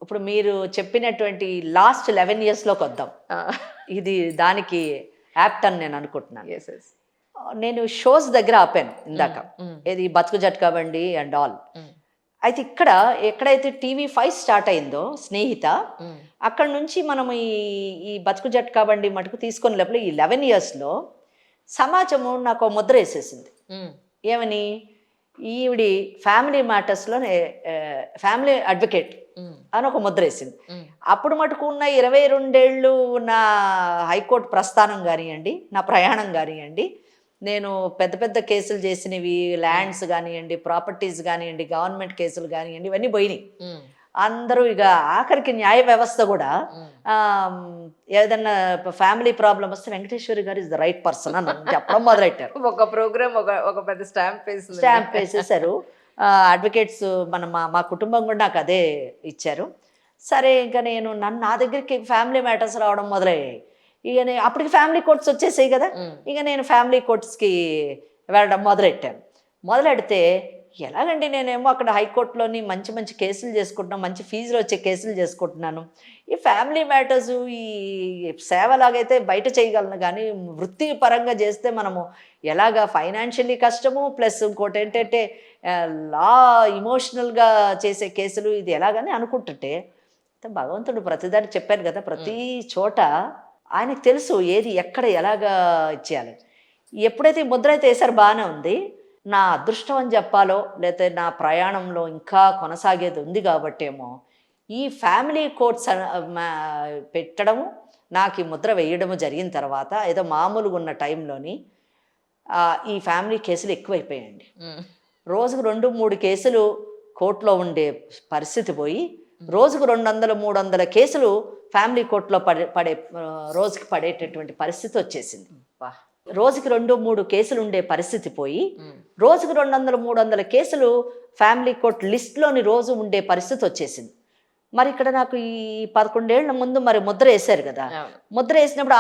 ఇప్పుడు మీరు చెప్పినటువంటి లాస్ట్ 11 ఇయర్స్లోకి వద్దాం. ఇది దానికి యాప్ట్ అని నేను అనుకుంటున్నాను. Yes yes. నేను షోస్ దగ్గర ఆపాను ఇందాక, ఏది బతుకు జట్కా బండి అండ్ ఆల్. అయితే ఇక్కడ ఎక్కడైతే టీవీ5 స్టార్ట్ అయిందో స్నేహిత, అక్కడ నుంచి మనం ఈ ఈ బతుకు జట్కా బండి మటుకు తీసుకొని లోపల ఈ 11 ఇయర్స్లో సమాజము నాకు ఒక ముద్ర వేసేసింది. ఏమని? ఈవిడి ఫ్యామిలీ మ్యాటర్స్లోనే ఫ్యామిలీ అడ్వకేట్ అని ఒక ముద్ర వేసింది. అప్పుడు మటుకు ఉన్న 22 ఏళ్ళు నా హైకోర్టు ప్రస్థానం కానివ్వండి, నా ప్రయాణం కానివ్వండి, నేను పెద్ద పెద్ద కేసులు చేసినవి, ల్యాండ్స్ కానివ్వండి, ప్రాపర్టీస్ కానివ్వండి, గవర్నమెంట్ కేసులు కానివ్వండి, ఇవన్నీ పోయినాయి. అందరూ ఇక ఆఖరికి న్యాయ వ్యవస్థ కూడా ఏదన్నా ఫ్యామిలీ ప్రాబ్లం వస్తే వెంకటేశ్వరి గారు ఇస్ ద రైట్ పర్సన్ అని చెప్పడం మొదలెట్టారు. ఒక ప్రోగ్రామ్ ఒక పెద్ద స్టాంప్ వేసేసారు. అడ్వకేట్స్ మా కుటుంబం కూడా నాకు అదే ఇచ్చారు. సరే ఇంకా నా దగ్గరికి ఫ్యామిలీ మ్యాటర్స్ రావడం మొదలయ్యాయి. ఇక అప్పటికి ఫ్యామిలీ కోర్ట్స్ వచ్చేసాయి కదా. ఇక నేను ఫ్యామిలీ కోర్ట్స్కి వెళ్ళడం మొదలెడితే ఎలాగండి, నేనేమో అక్కడ హైకోర్టులోని మంచి మంచి కేసులు చేసుకుంటున్నాను, మంచి ఫీజులు వచ్చే కేసులు చేసుకుంటున్నాను. ఈ ఫ్యామిలీ మ్యాటర్స్ ఈ సేవలాగైతే బయట చేయగలను, కానీ వృత్తిపరంగా చేస్తే మనము ఎలాగా ఫైనాన్షియల్లీ కష్టము, ప్లస్ ఇంకోటి ఏంటంటే లా ఇమోషనల్గా చేసే కేసులు, ఇది ఎలాగని అనుకుంటుంటే భగవంతుడు ప్రతిదాన్ని చెప్పాను కదా, ప్రతి చోట ఆయనకు తెలుసు ఏది ఎక్కడ ఎలాగా ఇచ్చేయాలి. ఎప్పుడైతే ముద్ర అయితే వేసారు బాగానే ఉంది. నా అదృష్టం అని చెప్పాలో లేకపోతే నా ప్రయాణంలో ఇంకా కొనసాగేది ఉంది కాబట్టేమో ఈ ఫ్యామిలీ కోర్ట్స్ పెట్టడము, నాకు ఈ ముద్ర వేయడము జరిగిన తర్వాత ఏదో మామూలుగా ఉన్న టైంలోని ఈ ఫ్యామిలీ కేసులు ఎక్కువైపోయాయండి. రోజుకు 2-3 కేసులు కోర్టులో ఉండే పరిస్థితి పోయి రోజుకు 200-300 కేసులు ఫ్యామిలీ కోర్టులో పడే రోజుకి పడేటటువంటి పరిస్థితి వచ్చేసింది. రోజుకి 2-3 కేసులు ఉండే పరిస్థితి పోయి రోజుకు 200-300 కేసులు ఫ్యామిలీ కోర్ట్ లిస్ట్లోని రోజు ఉండే పరిస్థితి వచ్చేసింది. మరి ఇక్కడ నాకు ఈ 11 ఏళ్ల ముందు మరి ముద్ర వేశారు కదా, ముద్ర వేసినప్పుడు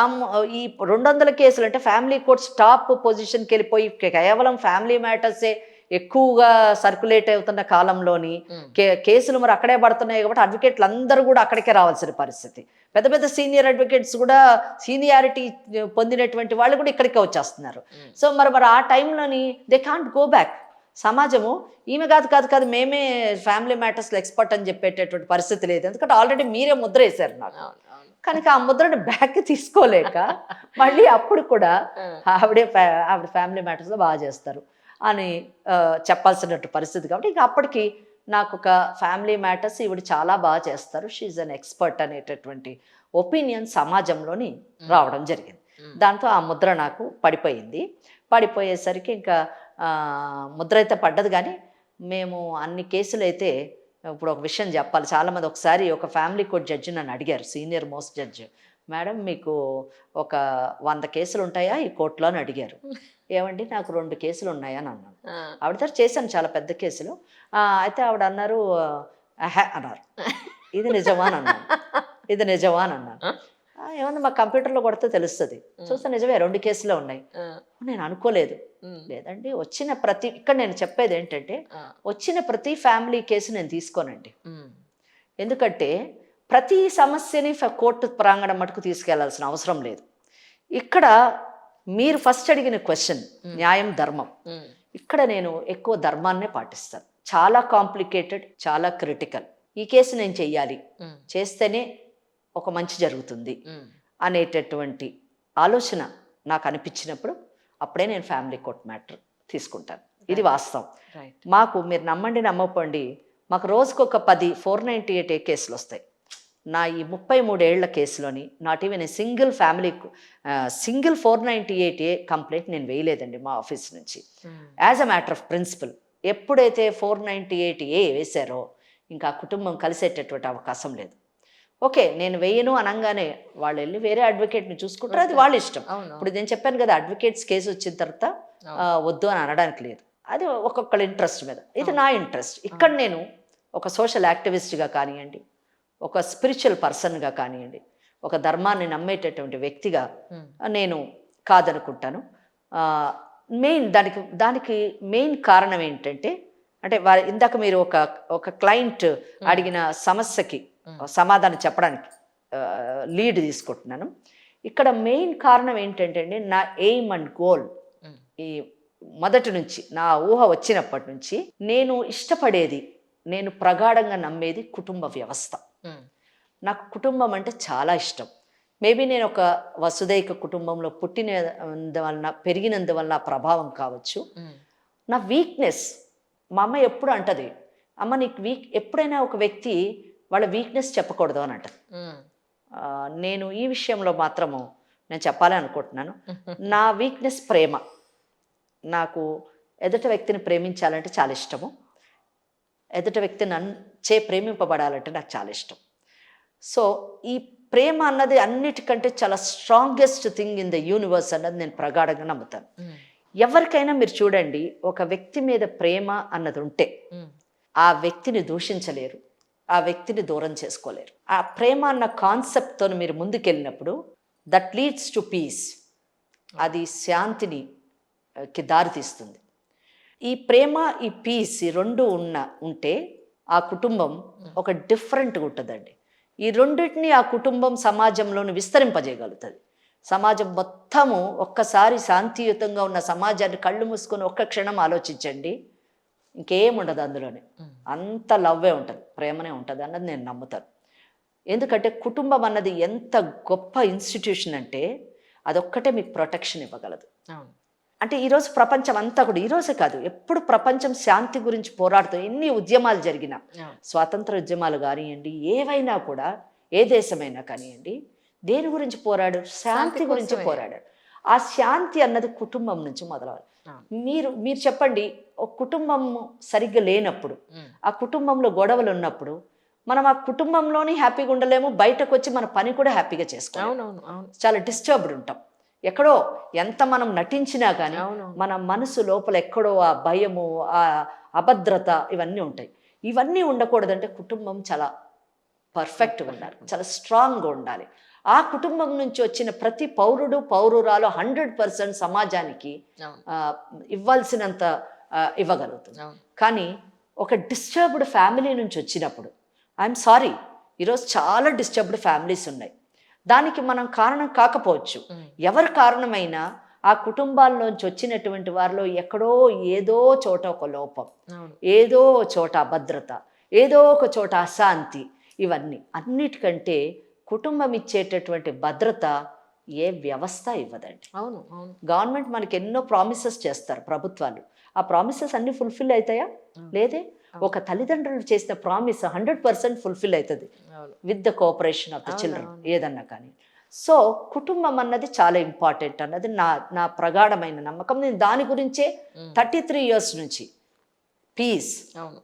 ఈ 200 కేసులు అంటే ఫ్యామిలీ కోర్ట్స్ టాప్ పొజిషన్కి వెళ్ళిపోయి కేవలం ఫ్యామిలీ మ్యాటర్సే ఎక్కువగా సర్క్యులేట్ అవుతున్న కాలంలోని కేసులు మరి అక్కడే పడుతున్నాయి కాబట్టి అడ్వకేట్లు అందరూ కూడా అక్కడికే రావాల్సిన పరిస్థితి. పెద్ద పెద్ద సీనియర్ అడ్వకేట్స్ కూడా సీనియారిటీ పొందినటువంటి వాళ్ళు కూడా ఇక్కడికే వచ్చేస్తున్నారు. సో మరి ఆ టైంలోని దే కాంట్ గో బ్యాక్. సమాజము ఈమె కాదు మేమే ఫ్యామిలీ మ్యాటర్స్లో ఎక్స్పర్ట్ అని చెప్పేటటువంటి పరిస్థితి లేదు, ఎందుకంటే ఆల్రెడీ మీరే ముద్ర వేశారు నాకు. కనుక ఆ ముద్రను బ్యాక్ తీసుకోలేక మళ్ళీ అప్పుడు కూడా ఆవిడ ఫ్యామిలీ మ్యాటర్స్లో బాగా చేస్తారు అని చెప్పాల్సినట్టు పరిస్థితి. కాబట్టి ఇక అప్పటికి నాకు ఒక ఫ్యామిలీ మ్యాటర్స్ ఈవిడ చాలా బాగా చేస్తారు, షీఈ్ అన్ ఎక్స్పర్ట్ అనేటటువంటి ఒపీనియన్ సమాజంలోని రావడం జరిగింది. దాంతో ఆ ముద్ర నాకు పడిపోయేసరికి ఇంకా ముద్ర అయితే పడ్డది. కానీ మేము అన్ని కేసులు అయితే ఇప్పుడు ఒక విషయం చెప్పాలి. చాలామంది ఒకసారి ఒక ఫ్యామిలీ కోర్ట్ జడ్జి నన్ను అడిగారు, సీనియర్ మోస్ట్ జడ్జి, మేడం మీకు ఒక 100 కేసులు ఉంటాయా ఈ కోర్టులో అని అడిగారు. ఏమండి నాకు 2 కేసులు ఉన్నాయని అన్నాను. ఆవిడతో చేశాను చాలా పెద్ద కేసులు. అయితే ఆవిడ అన్నారు ఇది నిజమా అని అన్నాను. ఏమన్నా మా కంప్యూటర్లో కొడితే తెలుస్తుంది. చూస్తే నిజమే 2 కేసులే ఉన్నాయి. నేను అనుకోలేదు. లేదండి ఇక్కడ నేను చెప్పేది ఏంటంటే వచ్చిన ప్రతి ఫ్యామిలీ కేసు నేను తీసుకోనండి. ఎందుకంటే ప్రతి సమస్యని కోర్టు ప్రాంగణం మటుకు తీసుకెళ్లాల్సిన అవసరం లేదు. ఇక్కడ మీరు ఫస్ట్ అడిగిన క్వశ్చన్ న్యాయం ధర్మం, ఇక్కడ నేను ఎక్కువ ధర్మాన్నే పాటిస్తాను. చాలా కాంప్లికేటెడ్, చాలా క్రిటికల్. ఈ కేసు నేను చెయ్యాలి, చేస్తేనే ఒక మంచి జరుగుతుంది అనేటటువంటి ఆలోచన నాకు అనిపించినప్పుడు అప్పుడే నేను ఫ్యామిలీ కోర్ట్ మ్యాటర్ తీసుకుంటాను. ఇది వాస్తవం. మాకు మీరు నమ్మండి నమ్మకండి, మాకు రోజుకు ఒక 10 498A కేసులు వస్తాయి. నా ఈ 33 ఏళ్ల కేసులోని not even single 498A complaint నేను వేయలేదండి మా ఆఫీస్ నుంచి. As a matter of principle ఎప్పుడైతే 498A వేశారో ఇంకా కుటుంబం కలిసేటటువంటి అవకాశం లేదు. ఓకే నేను వేయను అనగానే వాళ్ళు వెళ్ళి వేరే అడ్వకేట్ని చూసుకుంటారు, అది వాళ్ళ ఇష్టం. ఇప్పుడు నేను చెప్పాను కదా, అడ్వకేట్స్ కేసు వచ్చిన తర్వాత వద్దు అని అనడానికి లేదు, అది ఒక్కొక్కళ్ళ ఇంట్రెస్ట్ మీద. ఇది నా ఇంట్రెస్ట్. ఇక్కడ నేను ఒక సోషల్ యాక్టివిస్ట్గా కానివ్వండి, ఒక స్పిరిచువల్ పర్సన్గా కానివ్వండి, ఒక ధర్మాన్ని నమ్మేటటువంటి వ్యక్తిగా నేను కాదనుకుంటాను. దానికి మెయిన్ కారణం ఏంటంటే, అంటే ఇందాక మీరు ఒక క్లయింట్ అడిగిన సమస్యకి సమాధానం చెప్పడానికి లీడ్ తీసుకుంటున్నాను. ఇక్కడ మెయిన్ కారణం ఏంటంటే అండి, నా ఎయిమ్ అండ్ గోల్ ఈ మొదటి నుంచి నా ఊహ వచ్చినప్పటి నుంచి నేను ఇష్టపడేది, నేను ప్రగాఢంగా నమ్మేది కుటుంబ వ్యవస్థ. నాకు కుటుంబం అంటే చాలా ఇష్టం. మేబీ నేను ఒక వసుదైక కుటుంబంలో పుట్టినందువలన పెరిగినందువలన ప్రభావం కావచ్చు. నా వీక్నెస్, మా అమ్మ ఎప్పుడు అంటది, అమ్మ నీకు ఎప్పుడైనా ఒక వ్యక్తి వాళ్ళ వీక్నెస్ చెప్పకూడదు అని అంటది. నేను ఈ విషయంలో మాత్రము నేను చెప్పాలని అనుకుంటున్నాను. నా వీక్నెస్ ప్రేమ. నాకు ఎదుట వ్యక్తిని ప్రేమించాలంటే చాలా ఇష్టము. ఎదుట వ్యక్తి నన్ను ప్రేమింపబడాలంటే నాకు చాలా ఇష్టం. సో ఈ ప్రేమ అన్నది అన్నిటికంటే చాలా strongest thing in the universe అన్నది నేను ప్రగాఢంగా నమ్ముతాను. ఎవరికైనా మీరు చూడండి, ఒక వ్యక్తి మీద ప్రేమ అన్నది ఉంటే ఆ వ్యక్తిని దూషించలేరు, ఆ వ్యక్తిని దూరం చేసుకోలేరు. ఆ ప్రేమ అన్న కాన్సెప్ట్తో మీరు ముందుకెళ్ళినప్పుడు దట్ లీడ్స్ టు పీస్. అది శాంతికి దారితీస్తుంది. ఈ ప్రేమ, ఈ పీస్, ఈ రెండు ఉంటే ఆ కుటుంబం ఒక డిఫరెంట్గా ఉంటుందండి. ఈ రెండింటిని ఆ కుటుంబం సమాజంలోని విస్తరింపజేయగలుగుతుంది. సమాజం మొత్తము ఒక్కసారి శాంతియుతంగా ఉన్న సమాజాన్ని కళ్ళు మూసుకొని ఒక్క క్షణం ఆలోచించండి, ఇంకేముండదు అందులోనే. అంత లవ్వే ఉంటుంది, ప్రేమనే ఉంటుంది అన్నది నేను నమ్ముతాను. ఎందుకంటే కుటుంబం అన్నది ఎంత గొప్ప ఇన్స్టిట్యూషన్ అంటే అదొక్కటే మీకు ప్రొటెక్షన్ ఇవ్వగలదు. అంటే ఈరోజు ప్రపంచం అంతా కూడా, ఈరోజే కాదు ఎప్పుడు ప్రపంచం శాంతి గురించి పోరాడుతూ ఎన్ని ఉద్యమాలు జరిగినా, స్వాతంత్ర ఉద్యమాలు కానివ్వండి, ఏవైనా కూడా, ఏ దేశమైనా కానివ్వండి, దేని గురించి పోరాడారు? శాంతి గురించి పోరాడారు. ఆ శాంతి అన్నది కుటుంబం నుంచి మొదలవాలి. మీరు చెప్పండి, ఒక కుటుంబం సరిగ్గా లేనప్పుడు, ఆ కుటుంబంలో గొడవలు ఉన్నప్పుడు మనం ఆ కుటుంబంలోని హ్యాపీగా ఉండలేము, బయటకు వచ్చి మన పని కూడా హ్యాపీగా చేసుకోవాలి. చాలా డిస్టర్బ్డ్ ఉంటాం. ఎక్కడో ఎంత మనం నటించినా కానీ మన మనసు లోపల ఎక్కడో ఆ భయము, ఆ అభద్రత ఇవన్నీ ఉంటాయి. ఇవన్నీ ఉండకూడదంటే కుటుంబం చాలా పర్ఫెక్ట్గా ఉండాలి, చాలా స్ట్రాంగ్గా ఉండాలి. ఆ కుటుంబం నుంచి వచ్చిన ప్రతి పౌరుడు పౌరురాలు 100% సమాజానికి ఇవ్వాల్సినంత ఇవ్వగలుగుతుంది. కానీ ఒక డిస్టర్బ్డ్ ఫ్యామిలీ నుంచి వచ్చినప్పుడు, ఐఎమ్ సారీ, ఈరోజు చాలా డిస్టర్బ్డ్ ఫ్యామిలీస్ ఉన్నాయి. దానికి మనం కారణం కాకపోవచ్చు. ఎవరు కారణమైనా ఆ కుటుంబాల్లోంచి వచ్చినటువంటి వారిలో ఎక్కడో ఏదో చోట ఒక లోపం, ఏదో చోట అభద్రత, ఏదో ఒక చోట అశాంతి. ఇవన్నీ అన్నిటికంటే కుటుంబం ఇచ్చేటటువంటి భద్రత ఏ వ్యవస్థ ఇవ్వదండి. గవర్నమెంట్ మనకి ఎన్నో ప్రామిసెస్ చేస్తారు, ప్రభుత్వాలు. ఆ ప్రామిసెస్ అన్ని ఫుల్ఫిల్ అవుతాయా? లేదే. ఒక తల్లిదండ్రులు చేసిన ప్రామిస్ 100% ఫుల్ఫిల్ అవుతుంది with the cooperation of the children, ఏదన్నా కానీ. సో కుటుంబం అన్నది చాలా ఇంపార్టెంట్ అన్నది నా ప్రగాఢమైన నమ్మకం. నేను దాని గురించే 33 years నుంచి పీస్,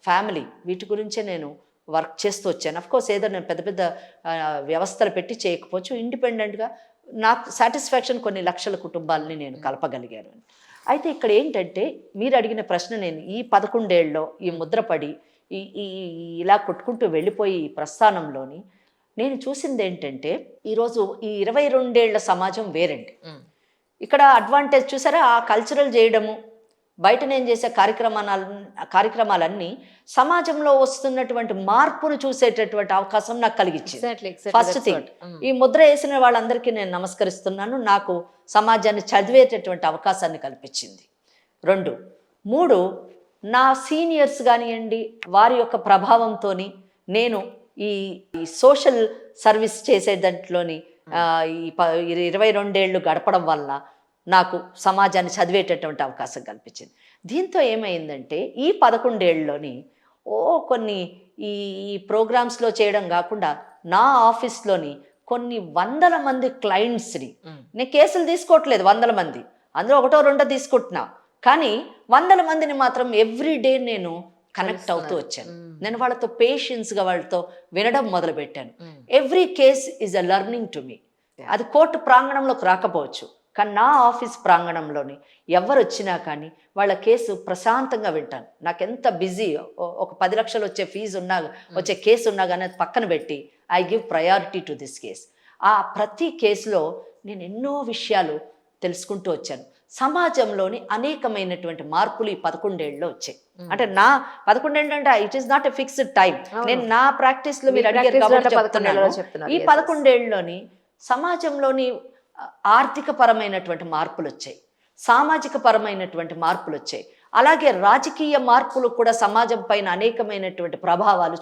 ఫ్యామిలీ, వీటి గురించే నేను వర్క్ చేస్తూ వచ్చాను. అఫ్కోర్స్ ఏదో నేను పెద్ద పెద్ద వ్యవస్థలు పెట్టి చేయకపోవచ్చు, ఇండిపెండెంట్గా నాకు సాటిస్ఫాక్షన్ కొన్ని లక్షల కుటుంబాలని నేను కలపగలిగాను. అయితే ఇక్కడ ఏంటంటే మీరు అడిగిన ప్రశ్న, నేను ఈ 11 ఏళ్ళలో ఈ ముద్రపడి ఇలా కొట్టుకుంటూ వెళ్ళిపోయి ఈ ప్రస్థానంలోని నేను చూసింది ఏంటంటే, ఈరోజు ఈ 22 ఏళ్ల సమాజం వేరండి. ఇక్కడ అడ్వాంటేజ్ చూసారా, ఆ కల్చరల్ చేయడము, బయట నేను చేసే కార్యక్రమాలన్నీ సమాజంలో వస్తున్నటువంటి మార్పును చూసేటటువంటి అవకాశం నాకు కలిగించింది. ఫస్ట్ థింగ్, ఈ ముద్ర వేసిన వాళ్ళందరికీ నేను నమస్కరిస్తున్నాను. నాకు సమాజాన్ని చదివేటటువంటి అవకాశాన్ని కల్పించింది. 2, 3, నా సీనియర్స్ కానివ్వండి, వారి యొక్క ప్రభావంతో నేను ఈ సోషల్ సర్వీస్ చేసే దాంట్లోని ఈ 22 ఏళ్ళు గడపడం వల్ల నాకు సమాజాన్ని చదివేటటువంటి అవకాశం కల్పించింది. దీంతో ఏమైందంటే ఈ 11 ఏళ్ళలోని కొన్ని ఈ ప్రోగ్రామ్స్లో చేయడం కాకుండా నా ఆఫీస్లోని కొన్ని 100 మంది క్లయింట్స్ని, నేను కేసులు తీసుకోవట్లేదు 100 మంది, అందులో 1, 2 తీసుకుంటున్నా, కానీ 100 మందిని మాత్రం ఎవ్రీడే నేను కనెక్ట్ అవుతూ వచ్చాను. నేను వాళ్ళతో పేషెన్స్గా వాళ్ళతో వినడం మొదలుపెట్టాను. Every case is a learning to me. అది కోర్టు ప్రాంగణంలోకి రాకపోవచ్చు, కానీ నా ఆఫీస్ ప్రాంగణంలోని ఎవరు వచ్చినా కానీ వాళ్ళ కేసు ప్రశాంతంగా వింటాను. నాకు ఎంత బిజీ, ఒక 10 లక్షలు వచ్చే కేసు ఉన్నా కానీ అది పక్కన పెట్టి I give priority to this case. ఆ ప్రతి కేసులో నేను ఎన్నో విషయాలు తెలుసుకుంటూ వచ్చాను. సమాజంలోని అనేకమైనటువంటి మార్పులు ఈ 11 ఏళ్ళలో వచ్చాయి. అంటే నా 11 అంటే it is not a fixed time. నేను నా ప్రాక్టీస్ లో మీరు అడిగారు కాబట్టి చెప్తున్నాను. ఈ 11 ఏళ్ళలోని సమాజంలోని ఆర్థిక పరమైనటువంటి మార్పులు వచ్చాయి, సామాజిక పరమైనటువంటి మార్పులు వచ్చాయి, అలాగే రాజకీయ మార్పులు కూడా సమాజం పైన అనేకమైనటువంటి ప్రభావాలు